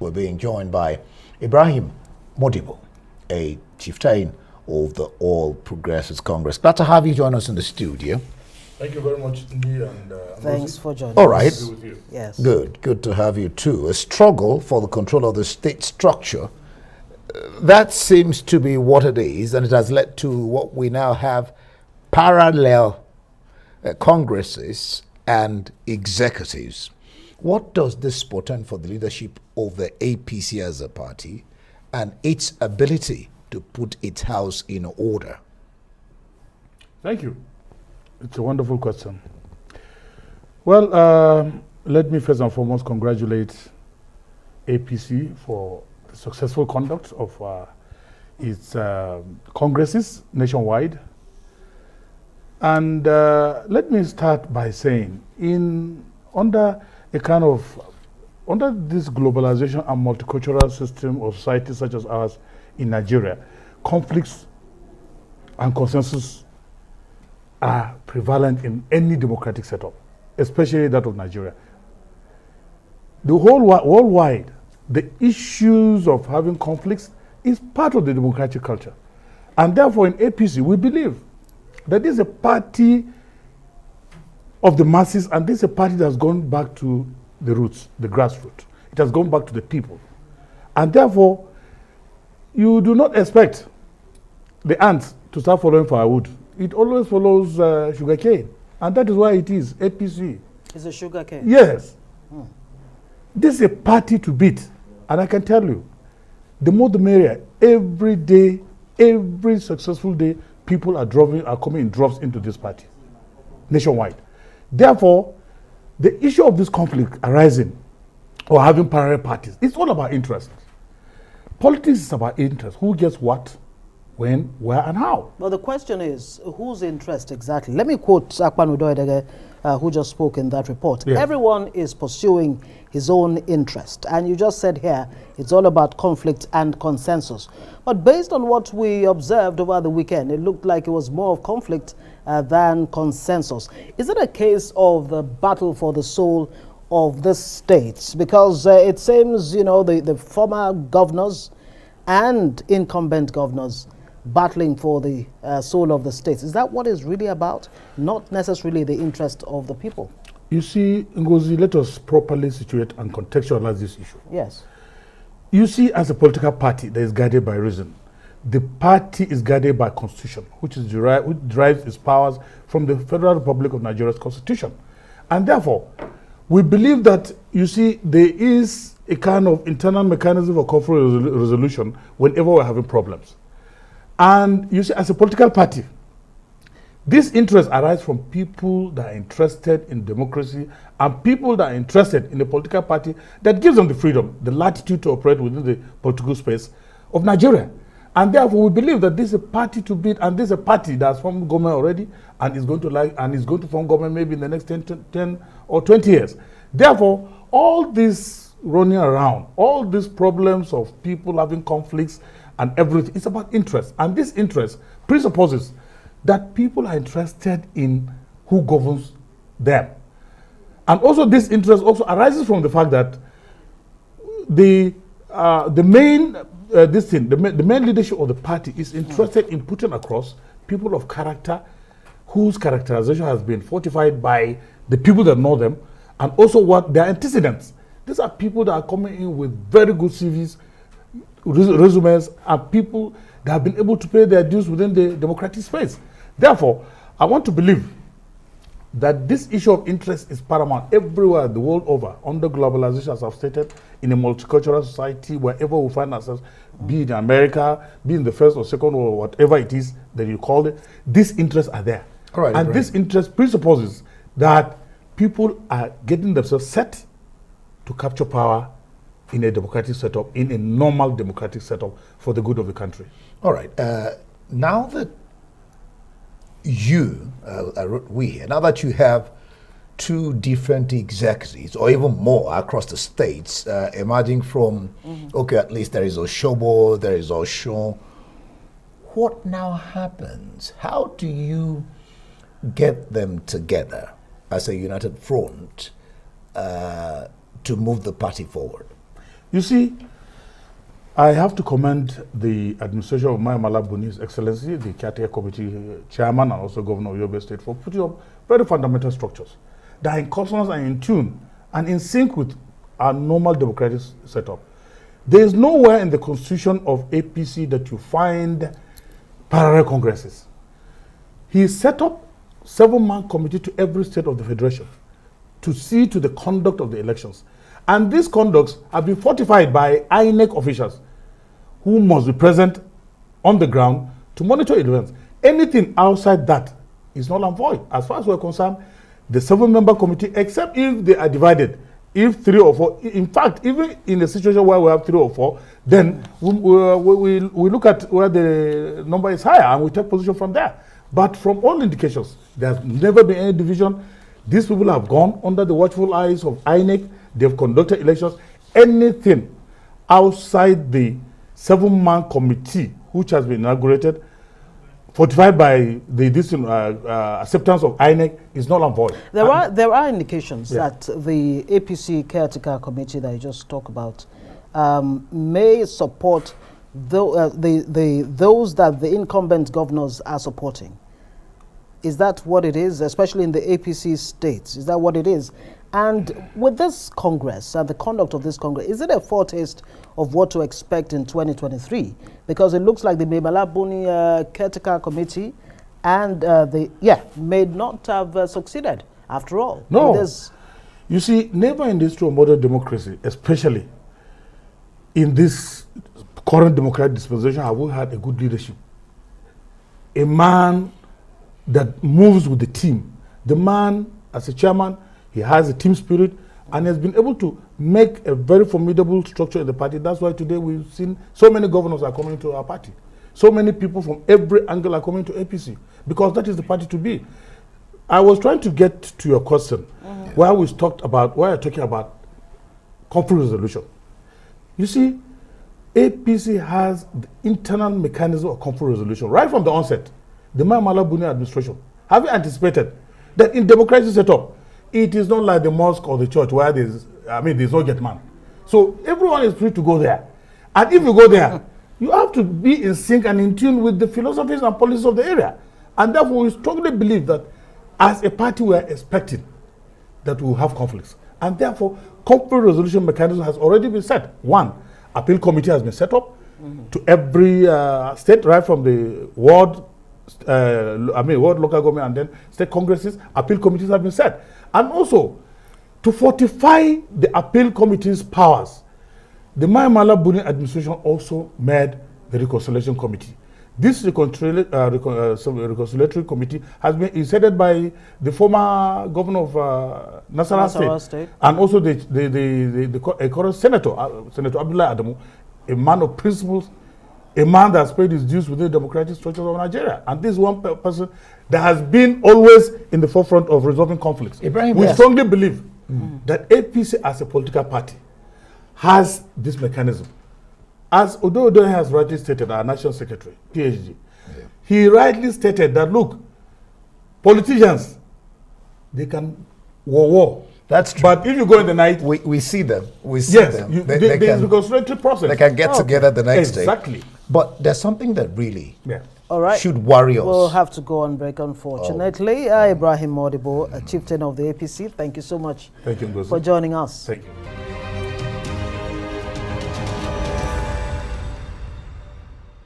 we're being joined by IBRAHIM Modibo, a Chieftain of the All Progressives Congress. Glad to have you join us in the studio. Thank you very much, Ndi, and thanks for joining All right. us. Yes. Good to have you too. A struggle for the control of the state structure. That seems to be what it is, and it has led to what we now have: parallel congresses and executives. What does this portend for the leadership of the APC as a party and its ability to put its house in order? Thank you. It's a wonderful question. Well, let me first and foremost congratulate APC for the successful conduct of its congresses nationwide. And let me start by saying, under this globalization and multicultural system of society such as ours in Nigeria, conflicts and consensus are prevalent in any democratic setup, especially that of Nigeria. The whole worldwide, the issues of having conflicts is part of the democratic culture. And therefore in APC, we believe that this is a party of the masses, and this is a party that has gone back to the roots, the grassroots. It has gone back to the people. And therefore, you do not expect the ants to start following firewood. It always follows sugarcane. And that is why it is APC. It's a sugarcane? Yes. This is a party to beat. And I can tell you, the more the merrier. Every day, every successful day, people are coming in droves into this party, nationwide. Therefore, the issue of this conflict arising or having parallel parties, it's all about interest. Politics is about interest. Who gets what, when, where, and how? Well, the question is, whose interest exactly? Let me quote Akpan Udoidege, who just spoke in that report. Yes. Everyone is pursuing his own interest. And you just said here, it's all about conflict and consensus. But based on what we observed over the weekend, it looked like it was more of conflict than consensus. Is it a case of the battle for the soul of the states? Because it seems, you know, the former governors and incumbent governors battling for the soul of the states. Is that what it's really about? Not necessarily the interest of the people. You see, Ngozi, let us properly situate and contextualize this issue. Yes. You see, as a political party that is guided by reason, the party is guided by constitution, which derives its powers from the Federal Republic of Nigeria's constitution. And therefore, we believe that, you see, there is a kind of internal mechanism for conflict resolution whenever we're having problems. And you see, as a political party, this interest arises from people that are interested in democracy and people that are interested in a political party that gives them the freedom, the latitude to operate within the political space of Nigeria. And therefore, we believe that this is a party to beat, and this is a party that's formed government already and is going to form government maybe in the next 10 or 20 years. Therefore, all this running around, all these problems of people having conflicts and everything, it's about interest. And this interest presupposes that people are interested in who governs them. And also this interest also arises from the fact that the main leadership of the party is interested in putting across people of character whose characterization has been fortified by the people that know them, and also what their antecedents. These are people that are coming in with very good CVs, resumes, and people that have been able to pay their dues within the democratic space. Therefore, I want to believe that this issue of interest is paramount everywhere the world over, under globalization, as I've stated, in a multicultural society, wherever we find ourselves, be it in America, be in the first or second or whatever it is that you call it, these interests are there. All right, and this interest presupposes that people are getting themselves set to capture power in a democratic setup, in a normal democratic setup for the good of the country. All right. Now that you, now that you have two different executives, or even more across the states, emerging from, okay, at least there is Oshobo, there is Oshun. What now happens? How do you get them together as a united front to move the party forward? You see, I have to commend the administration of Mai Mala Buni, His Excellency, the Caretaker Committee Chairman, and also Governor of Yobe State for putting up very fundamental structures that are in consonance and in tune and in sync with our normal democratic setup. There is nowhere in the constitution of APC that you find parallel congresses. He set up 7-man committee to every state of the federation to see to the conduct of the elections. And these conducts have been fortified by INEC officials who must be present on the ground to monitor events. Anything outside that is null and void. As far as we're concerned, the 7-member committee, except if they are divided, if 3 or 4, in fact, even in a situation where we have 3 or 4, then we look at where the number is higher and we take position from there. But from all indications, there's never been any division. These people have gone under the watchful eyes of INEC. They've conducted elections. Anything outside the 7-man committee, which has been inaugurated, fortified by the acceptance of INEC, is null and void. There are indications that the APC caretaker committee that you just talked about may support those that the incumbent governors are supporting. Is that what it is, especially in the APC states? Is that what it is? And with this Congress and the conduct of this Congress, is it a foretaste of what to expect in 2023? Because it looks like the Mebala Buni caretaker committee and may not have succeeded after all. No. You see, never in the history of modern democracy, especially in this current democratic dispensation, have we had a good leadership. A man that moves with the team. The man, as a chairman, he has a team spirit and has been able to make a very formidable structure in the party. That's why today we've seen so many governors are coming to our party. So many people from every angle are coming to APC because that is the party to be. I was trying to get to your question where we talked about, where you're talking about conflict resolution. You see, APC has the internal mechanism of conflict resolution right from the onset. The Mala Buni administration, have you anticipated that in democracy setup, it is not like the mosque or the church where there's no get man. So everyone is free to go there. And if you go there, you have to be in sync and in tune with the philosophies and policies of the area. And therefore, we strongly believe that as a party, we are expecting that we will have conflicts. And therefore, conflict resolution mechanism has already been set. 1, appeal committee has been set up to every state, right from the ward, ward local government and then state congresses. Appeal committees have been set. And also, to fortify the appeal committee's powers, the Mai Mala Buni administration also made the reconciliation committee. This reconciliatory committee has been headed by the former governor of Nasarawa State, and also the current senator, Senator Abdullah Adamu, a man of principles, a man that has paid his dues within the democratic structures of Nigeria. And this is one person that has been always in the forefront of resolving conflicts. Ibrahim, we strongly believe that APC as a political party has this mechanism. As Odo has rightly stated, our national secretary, PhD, he rightly stated that, look, politicians, they can war. That's true. But if you go in the night... We see them. We see them. There is a reconciliatory process. They can get together the next day. Exactly. But there's something that really all right. should worry us. We'll have to go on break, unfortunately. IBRAHIM Modibo, Chieftain of the APC, thank you so much for joining us. Thank you.